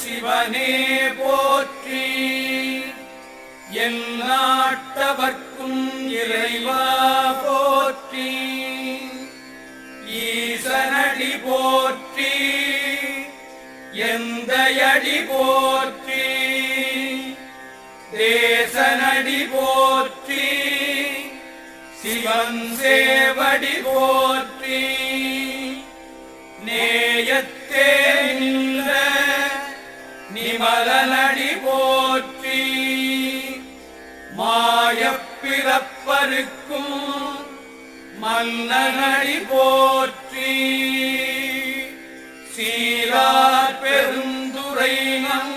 சிவனே போற்றி. எந்நாட்டவர்க்கும் இறைவா போற்றி. ஈசனடி போற்றி. எந்தையடி போற்றி. தேசனடி போற்றி. சிவன் சேவடி போற்றி. நேயத்தே நின்ற நிமலனடி போற்றி. மாயப்பிறப்பருக்கும் மன்னனடி போற்றி. சீரார் பெருந்துரை நம்